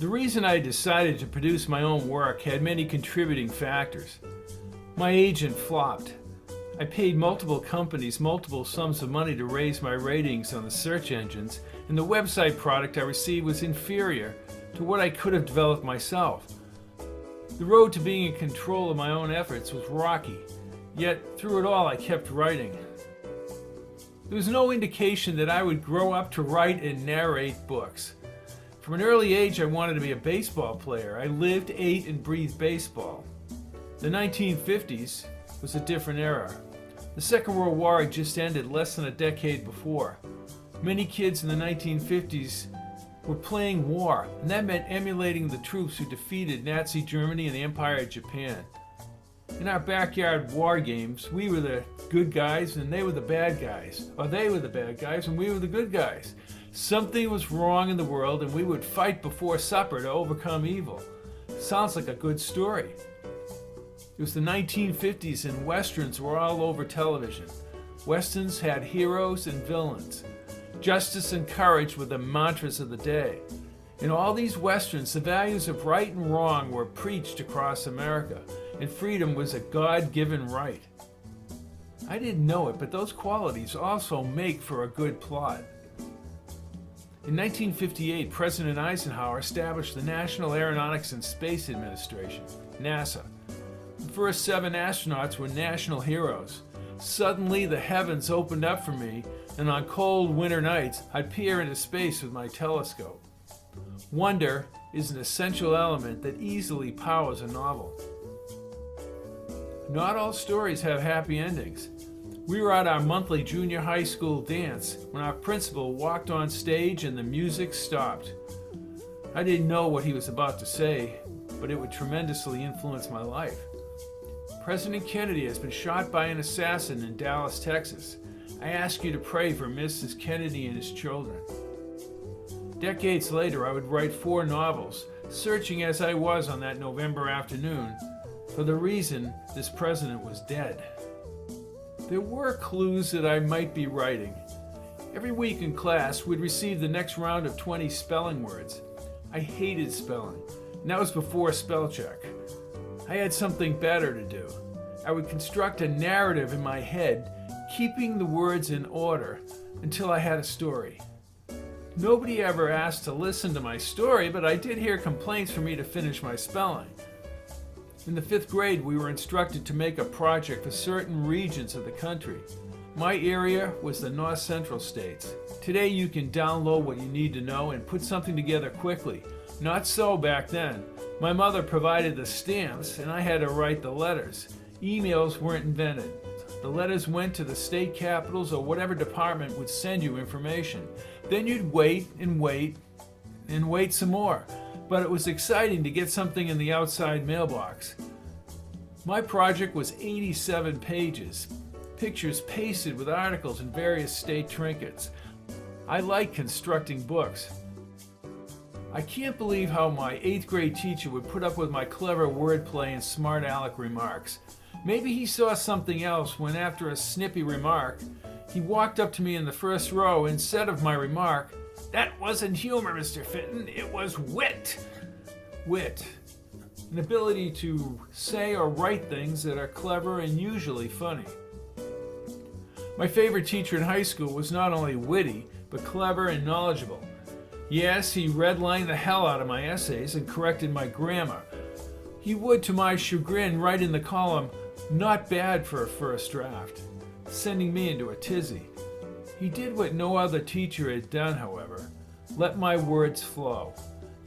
The reason I decided to produce my own work had many contributing factors. My agent flopped. I paid multiple companies multiple sums of money to raise my ratings on the search engines, and the website product I received was inferior to what I could have developed myself. The road to being in control of my own efforts was rocky, yet through it all I kept writing. There was no indication that I would grow up to write and narrate books. From an early age I wanted to be a baseball player. I lived, ate, and breathed baseball. The 1950s was a different era. The Second World War had just ended less than a decade before. Many kids in the 1950s were playing war, and that meant emulating the troops who defeated Nazi Germany and the Empire of Japan. In our backyard war games, we were the good guys and they were the bad guys. Or they were the bad guys and we were the good guys. Something was wrong in the world and we would fight before supper to overcome evil. Sounds like a good story. It was the 1950s and westerns were all over television. Westerns had heroes and villains. Justice and courage were the mantras of the day. In all these westerns, the values of right and wrong were preached across America, and freedom was a God-given right. I didn't know it, but those qualities also make for a good plot. In 1958, President Eisenhower established the National Aeronautics and Space Administration, NASA. The first 7 astronauts were national heroes. Suddenly, the heavens opened up for me, and on cold winter nights, I'd peer into space with my telescope. Wonder is an essential element that easily powers a novel. Not all stories have happy endings. We were at our monthly junior high school dance when our principal walked on stage and the music stopped. I didn't know what he was about to say, but it would tremendously influence my life. President Kennedy has been shot by an assassin in Dallas, Texas. I ask you to pray for Mrs. Kennedy and his children. Decades later, I would write 4 novels, searching as I was on that November afternoon for the reason this president was dead. There were clues that I might be writing. Every week in class, we'd receive the next round of 20 spelling words. I hated spelling, and that was before spell check. I had something better to do. I would construct a narrative in my head, keeping the words in order until I had a story. Nobody ever asked to listen to my story, but I did hear complaints for me to finish my spelling. In the 5th grade, we were instructed to make a project for certain regions of the country. My area was the North Central states. Today you can download what you need to know and put something together quickly. Not so back then. My mother provided the stamps and I had to write the letters. Emails weren't invented. The letters went to the state capitals or whatever department would send you information. Then you'd wait and wait and wait some more. But it was exciting to get something in the outside mailbox. My project was 87 pages, pictures pasted with articles and various state trinkets. I like constructing books. I can't believe how my 8th grade teacher would put up with my clever wordplay and smart aleck remarks. Maybe he saw something else when, after a snippy remark, he walked up to me in the first row and said of my remark, "That wasn't humor, Mr. Fitton, it was wit." Wit. An ability to say or write things that are clever and usually funny. My favorite teacher in high school was not only witty, but clever and knowledgeable. Yes, he redlined the hell out of my essays and corrected my grammar. He would, to my chagrin, write in the column, "Not bad for a first draft," sending me into a tizzy. He did what no other teacher had done, however. Let my words flow.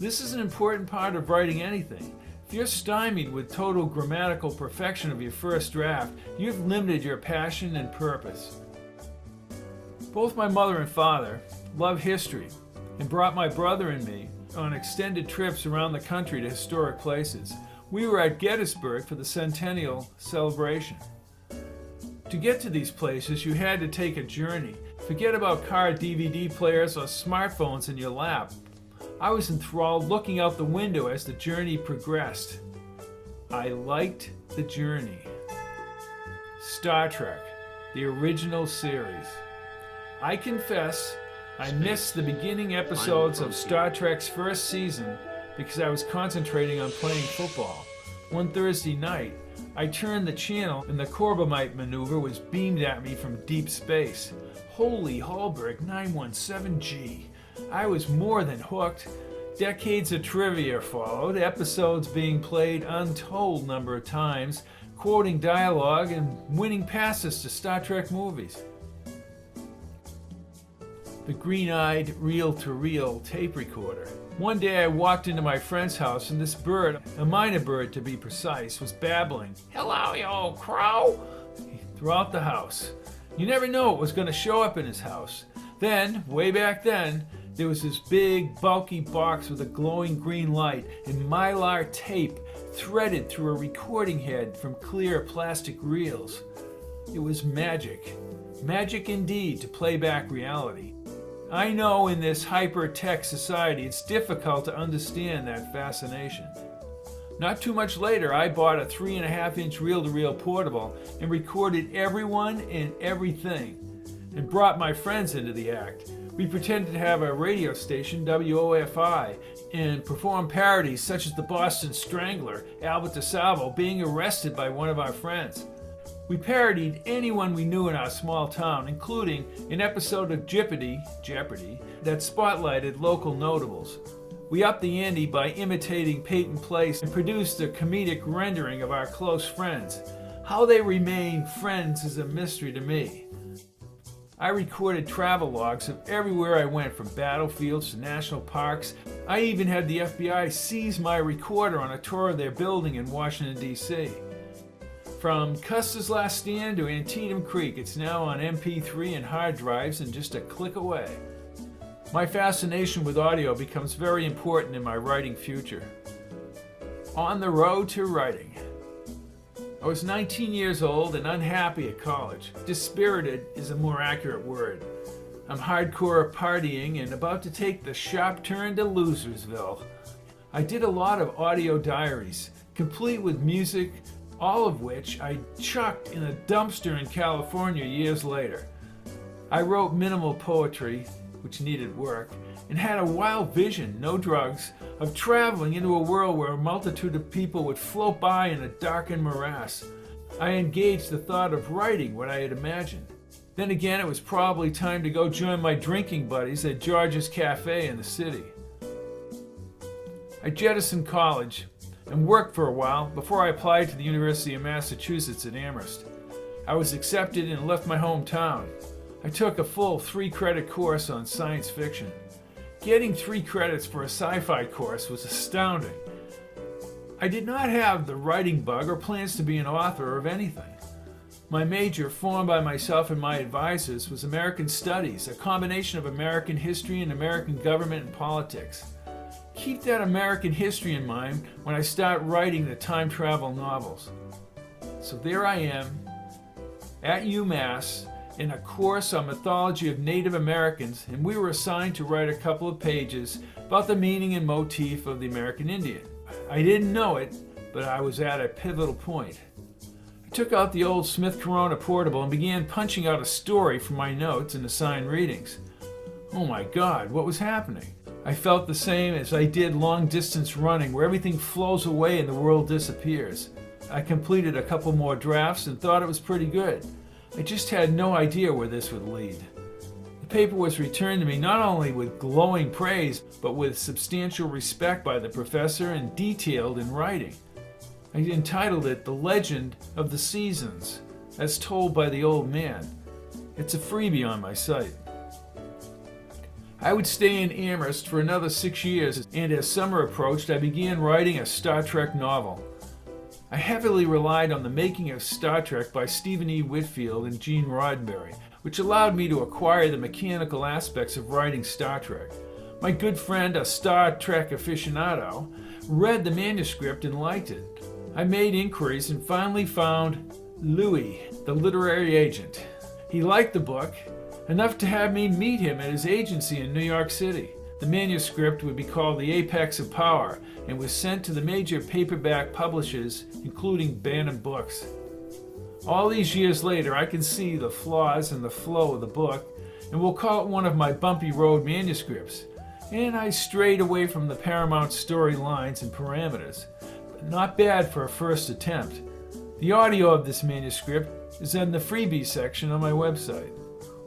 This is an important part of writing anything. If you're stymied with total grammatical perfection of your first draft, you've limited your passion and purpose. Both my mother and father love history and brought my brother and me on extended trips around the country to historic places. We were at Gettysburg for the centennial celebration. To get to these places, you had to take a journey. Forget about car DVD players or smartphones in your lap. I was enthralled looking out the window as the journey progressed. I liked the journey. Star Trek, the original series. I confess, I missed the beginning episodes of Star Trek's first season because I was concentrating on playing football. One Thursday night, I turned the channel and the Corbomite maneuver was beamed at me from deep space. Holy Hallberg 917G. I was more than hooked. Decades of trivia followed, episodes being played untold number of times, quoting dialogue and winning passes to Star Trek movies. The green-eyed reel-to-reel tape recorder. One day I walked into my friend's house and this bird, a minor bird to be precise, was babbling, "Hello, you old crow," throughout the house. You never know what was going to show up in his house. Then, way back then, there was this big, bulky box with a glowing green light and mylar tape threaded through a recording head from clear plastic reels. It was magic. Magic indeed to play back reality. I know in this hyper-tech society it's difficult to understand that fascination. Not too much later, I bought a 3.5-inch reel-to-reel portable and recorded everyone and everything, and brought my friends into the act. We pretended to have a radio station, WOFI, and performed parodies such as the Boston Strangler, Albert DeSalvo, being arrested by one of our friends. We parodied anyone we knew in our small town, including an episode of Jeopardy! That spotlighted local notables. We upped the ante by imitating Peyton Place and produced a comedic rendering of our close friends. How they remained friends is a mystery to me. I recorded travel logs of everywhere I went, from battlefields to national parks. I even had the FBI seize my recorder on a tour of their building in Washington, D.C. From Custer's Last Stand to Antietam Creek, it's now on MP3 and hard drives and just a click away. My fascination with audio becomes very important in my writing future. On the road to writing. I was 19 years old and unhappy at college. Dispirited is a more accurate word. I'm hardcore partying and about to take the sharp turn to Losersville. I did a lot of audio diaries, complete with music, all of which I chucked in a dumpster in California years later. I wrote minimal poetry, which needed work, and had a wild vision, no drugs, of traveling into a world where a multitude of people would float by in a darkened morass. I engaged the thought of writing what I had imagined. Then again, it was probably time to go join my drinking buddies at George's Cafe in the city. I jettisoned college and worked for a while before I applied to the University of Massachusetts at Amherst. I was accepted and left my hometown. I took a full 3-credit course on science fiction. Getting 3 credits for a sci-fi course was astounding. I did not have the writing bug or plans to be an author of anything. My major, formed by myself and my advisors, was American Studies, a combination of American history and American government and politics. Keep that American history in mind when I start writing the time travel novels. So there I am, at UMass, in a course on mythology of Native Americans, and we were assigned to write a couple of pages about the meaning and motif of the American Indian. I didn't know it, but I was at a pivotal point. I took out the old Smith Corona portable and began punching out a story from my notes and assigned readings. Oh my God, what was happening? I felt the same as I did long-distance running, where everything flows away and the world disappears. I completed a couple more drafts and thought it was pretty good. I just had no idea where this would lead. The paper was returned to me not only with glowing praise, but with substantial respect by the professor and detailed in writing. I entitled it The Legend of the Seasons, as told by the old man. It's a freebie on my site. I would stay in Amherst for another 6 years, and as summer approached, I began writing a Star Trek novel. I heavily relied on The Making of Star Trek by Stephen E. Whitfield and Gene Roddenberry, which allowed me to acquire the mechanical aspects of writing Star Trek. My good friend, a Star Trek aficionado, read the manuscript and liked it. I made inquiries and finally found Louis, the literary agent. He liked the book, enough to have me meet him at his agency in New York City. The manuscript would be called The Apex of Power and was sent to the major paperback publishers, including Bantam Books. All these years later, I can see the flaws in the flow of the book, and we'll call it one of my bumpy road manuscripts. and I strayed away from the Paramount storylines and parameters, but not bad for a first attempt. The audio of this manuscript is in the freebie section on my website.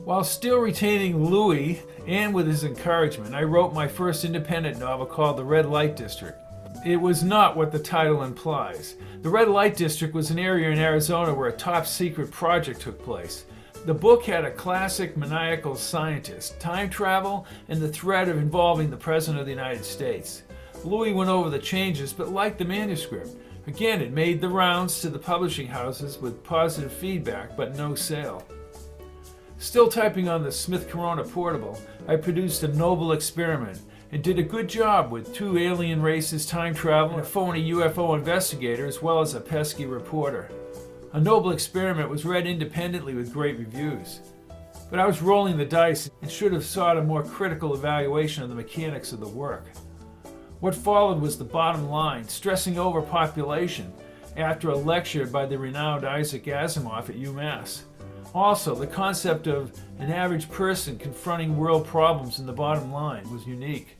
While still retaining Louis, and with his encouragement, I wrote my first independent novel called The Red Light District. It was not what the title implies. The Red Light District was an area in Arizona where a top-secret project took place. The book had a classic maniacal scientist, time travel, and the threat of involving the President of the United States. Louis went over the changes but liked the manuscript. Again, it made the rounds to the publishing houses with positive feedback but no sale. Still typing on the Smith Corona Portable, I produced A Noble Experiment and did a good job with 2 alien races, time travel, and a phony UFO investigator, as well as a pesky reporter. A Noble Experiment was read independently with great reviews. But I was rolling the dice and should have sought a more critical evaluation of the mechanics of the work. What followed was the bottom line, stressing overpopulation, after a lecture by the renowned Isaac Asimov at UMass. Also, the concept of an average person confronting world problems in the bottom line was unique.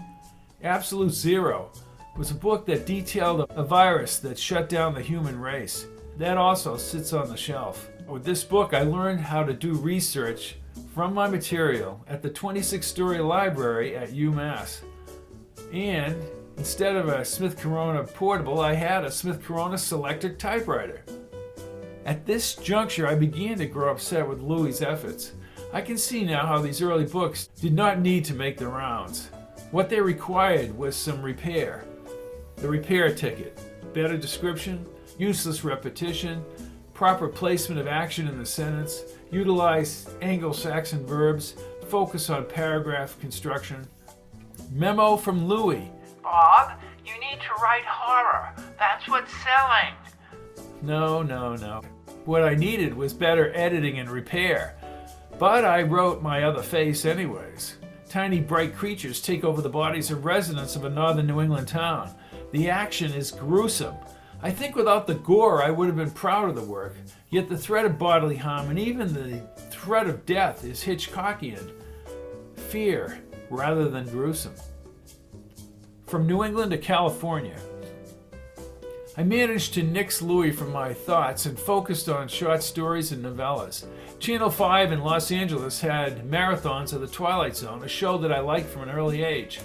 Absolute Zero was a book that detailed a virus that shut down the human race. That also sits on the shelf. With this book, I learned how to do research from my material at the 26-story library at UMass. And instead of a Smith Corona Portable, I had a Smith Corona Selectric typewriter. At this juncture, I began to grow upset with Louis' efforts. I can see now how these early books did not need to make the rounds. What they required was some repair. The repair ticket, better description, useless repetition, proper placement of action in the sentence, utilize Anglo-Saxon verbs, focus on paragraph construction. Memo from Louis. Bob, you need to write horror. That's what's selling. No. What I needed was better editing and repair. But I wrote my other face anyways. Tiny bright creatures take over the bodies of residents of a northern New England town. The action is gruesome. I think without the gore I would have been proud of the work, yet the threat of bodily harm and even the threat of death is Hitchcockian. Fear rather than gruesome. From New England to California. I managed to nix Louis from my thoughts and focused on short stories and novellas. Channel 5 in Los Angeles had marathons of The Twilight Zone, a show that I liked from an early age.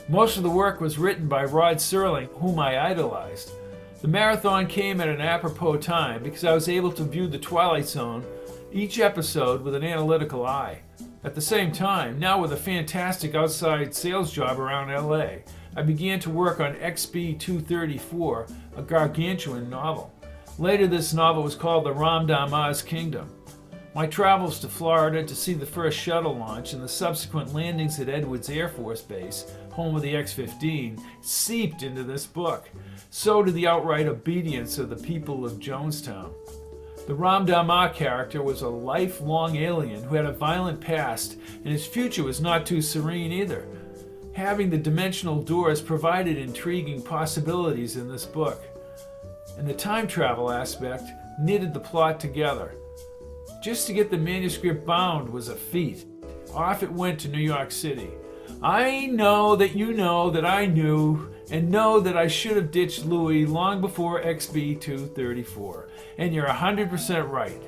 Most of the work was written by Rod Serling, whom I idolized. The marathon came at an apropos time because I was able to view The Twilight Zone, each episode with an analytical eye. At the same time, now with a fantastic outside sales job around LA, I began to work on XB 234, a gargantuan novel. Later this novel was called The Ramdama's Kingdom. My travels to Florida to see the first shuttle launch and the subsequent landings at Edwards Air Force Base, home of the X-15, seeped into this book. So did the outright obedience of the people of Jonestown. The Ramdama character was a lifelong alien who had a violent past, and his future was not too serene either. Having the dimensional doors provided intriguing possibilities in this book, and the time travel aspect knitted the plot together. Just to get the manuscript bound was a feat. Off it went to New York City. I know that you know that I knew, and know that I should have ditched Louis long before XB 234. And you're 100% right.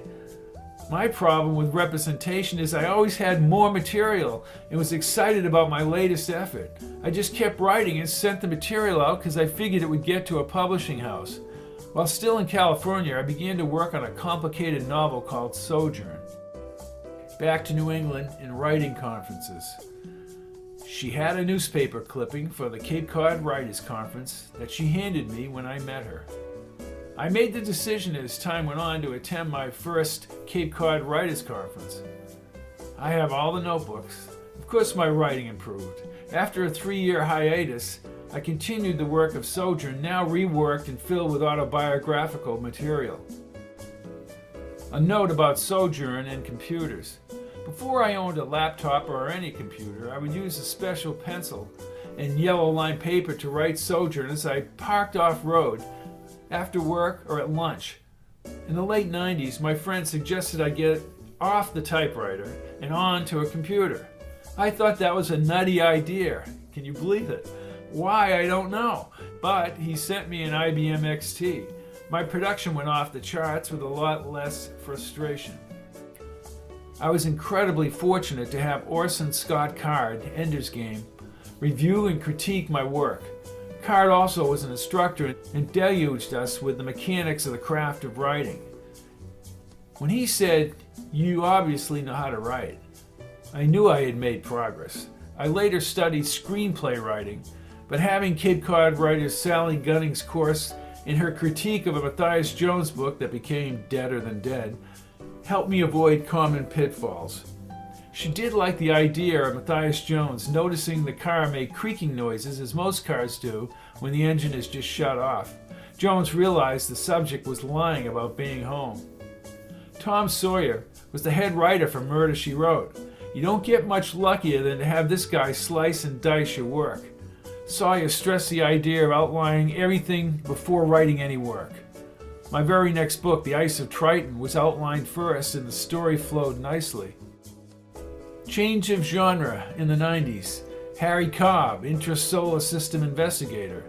My problem with representation is I always had more material and was excited about my latest effort. I just kept writing and sent the material out because I figured it would get to a publishing house. While still in California, I began to work on a complicated novel called Sojourn. Back to New England and writing conferences. She had a newspaper clipping for the Cape Cod Writers Conference that she handed me when I met her. I made the decision as time went on to attend my first Cape Cod Writers Conference. I have all the notebooks. Of course my writing improved. After a 3-year hiatus, I continued the work of Sojourn, now reworked and filled with autobiographical material. A note about Sojourn and computers. Before I owned a laptop or any computer, I would use a special pencil and yellow lined paper to write Sojourn as I parked off-road, after work or at lunch. In the late 90s, my friend suggested I get off the typewriter and on to a computer. I thought that was a nutty idea. Can you believe it? Why, I don't know. But he sent me an IBM XT. My production went off the charts with a lot less frustration. I was incredibly fortunate to have Orson Scott Card, Ender's Game, review and critique my work. Card also was an instructor and deluged us with the mechanics of the craft of writing. When he said, "You obviously know how to write," I knew I had made progress. I later studied screenplay writing, but having Cape Cod writer Sally Gunning's course in her critique of a Matthias Jones book that became Deader Than Dead helped me avoid common pitfalls. She did like the idea of Matthias Jones noticing the car make creaking noises as most cars do when the engine is just shut off. Jones realized the subject was lying about being home. Tom Sawyer was the head writer for Murder, She Wrote. You don't get much luckier than to have this guy slice and dice your work. Sawyer stressed the idea of outlining everything before writing any work. My very next book, The Ice of Triton, was outlined first and the story flowed nicely. Change of genre in the 90s. Harry Cobb, Intra-Solar System Investigator.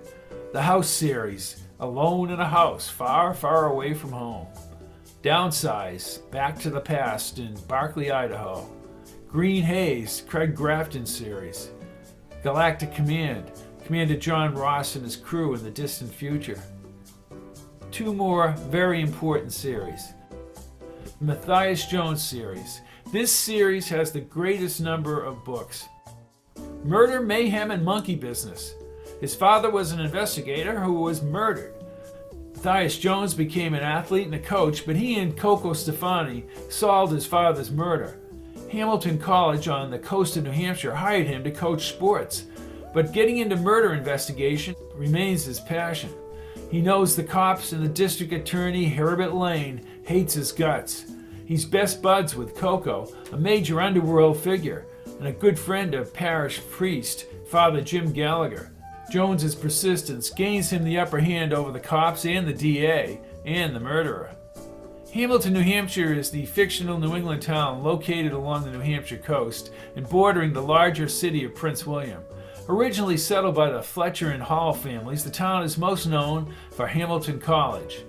The House series, Alone in a House, Far, Far Away from Home. Downsize, Back to the Past in Barkley, Idaho. Green Haze, Craig Grafton series. Galactic Command, Commander John Ross and his crew in the distant future. Two more very important series. The Matthias Jones series. This series has the greatest number of books. Murder, Mayhem, and Monkey Business. His father was an investigator who was murdered. Matthias Jones became an athlete and a coach, but he and Coco Stefani solved his father's murder. Hamilton College on the coast of New Hampshire hired him to coach sports, but getting into murder investigation remains his passion. He knows the cops and the district attorney, Herbert Lane, hates his guts. He's best buds with Coco, a major underworld figure, and a good friend of parish priest, Father Jim Gallagher. Jones's persistence gains him the upper hand over the cops and the DA and the murderer. Hamilton, New Hampshire is the fictional New England town located along the New Hampshire coast and bordering the larger city of Prince William. Originally settled by the Fletcher and Hall families, the town is most known for Hamilton College.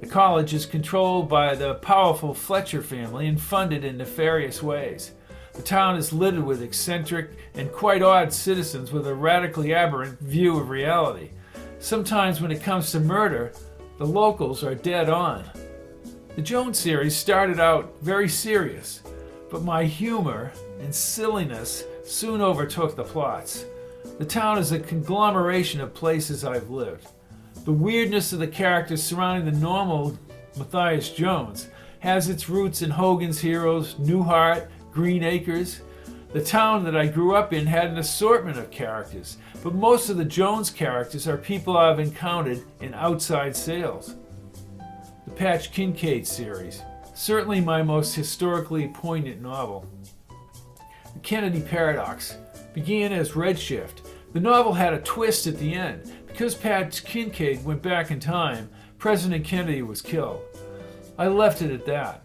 The college is controlled by the powerful Fletcher family and funded in nefarious ways. The town is littered with eccentric and quite odd citizens with a radically aberrant view of reality. Sometimes when it comes to murder, the locals are dead on. The Jones series started out very serious, but my humor and silliness soon overtook the plots. The town is a conglomeration of places I've lived. The weirdness of the characters surrounding the normal Matthias Jones has its roots in Hogan's Heroes, Newhart, Green Acres. The town that I grew up in had an assortment of characters, but most of the Jones characters are people I've encountered in outside sales. The Patch Kincaid series, certainly my most historically poignant novel. The Kennedy Paradox began as Redshift. The novel had a twist at the end. Because Patch Kincaid went back in time, President Kennedy was killed. I left it at that.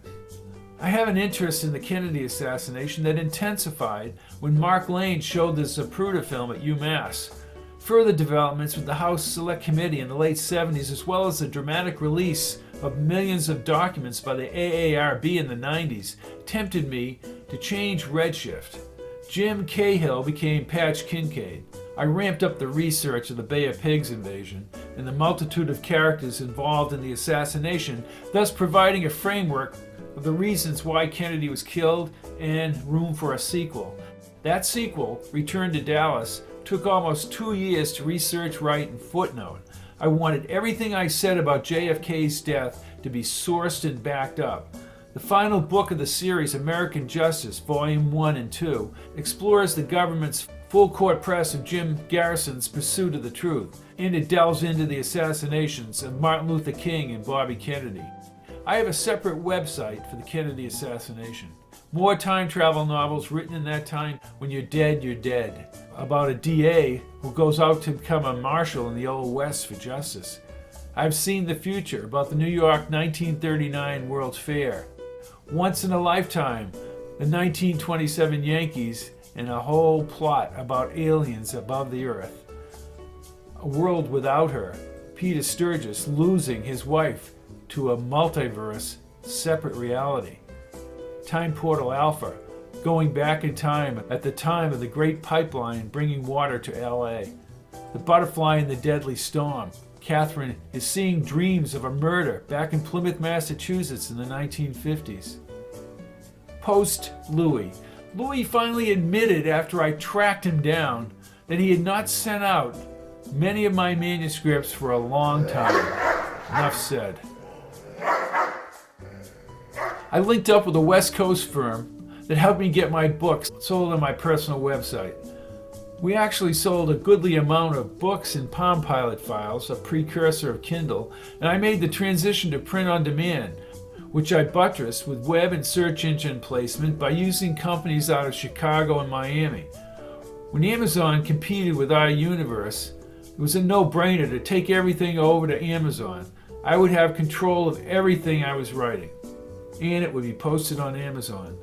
I have an interest in the Kennedy assassination that intensified when Mark Lane showed the Zapruder film at UMass. Further developments with the House Select Committee in the late 70s, as well as the dramatic release of millions of documents by the AARB in the 90s, tempted me to change Redshift. Jim Cahill became Patch Kincaid. I ramped up the research of the Bay of Pigs invasion and the multitude of characters involved in the assassination, thus providing a framework of the reasons why Kennedy was killed and room for a sequel. That sequel, Return to Dallas, took almost 2 years to research, write, and footnote. I wanted everything I said about JFK's death to be sourced and backed up. The final book of the series, American Justice, Volume 1 and 2, explores the government's full court press of Jim Garrison's pursuit of the truth, and it delves into the assassinations of Martin Luther King and Bobby Kennedy. I have a separate website for the Kennedy assassination. More time travel novels written in that time. When you're dead, you're dead. About a DA who goes out to become a marshal in the Old West for justice. I've Seen the Future, about the New York 1939 World's Fair. Once in a Lifetime, the 1927 Yankees and a whole plot about aliens above the earth. A world without her, Peter Sturgis losing his wife to a multiverse, separate reality. Time Portal Alpha, going back in time at the time of the Great Pipeline bringing water to LA. The Butterfly in the Deadly Storm. Catherine is seeing dreams of a murder back in Plymouth, Massachusetts in the 1950s. Post Louis. Louis finally admitted after I tracked him down that he had not sent out many of my manuscripts for a long time. Enough said. I linked up with a West Coast firm that helped me get my books sold on my personal website. We actually sold a goodly amount of books in Palm Pilot files, a precursor of Kindle, and I made the transition to print on demand, which I buttressed with web and search engine placement by using companies out of Chicago and Miami. When Amazon competed with our universe, it was a no-brainer to take everything over to Amazon. I would have control of everything I was writing, and it would be posted on Amazon.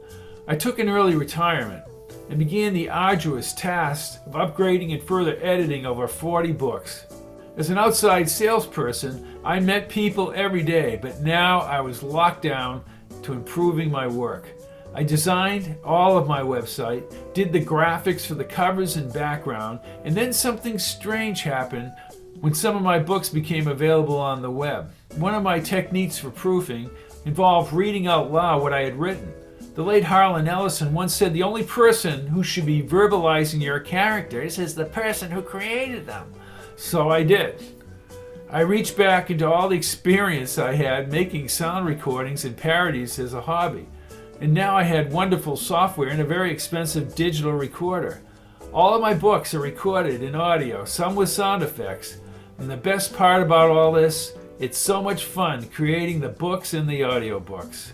I took an early retirement and began the arduous task of upgrading and further editing over 40 books. As an outside salesperson, I met people every day, but now I was locked down to improving my work. I designed all of my website, did the graphics for the covers and background, and then something strange happened when some of my books became available on the web. One of my techniques for proofing involved reading out loud what I had written. The late Harlan Ellison once said the only person who should be verbalizing your characters is the person who created them. So I did. I reached back into all the experience I had making sound recordings and parodies as a hobby. And now I had wonderful software and a very expensive digital recorder. All of my books are recorded in audio, some with sound effects. And the best part about all this, it's so much fun creating the books and the audiobooks.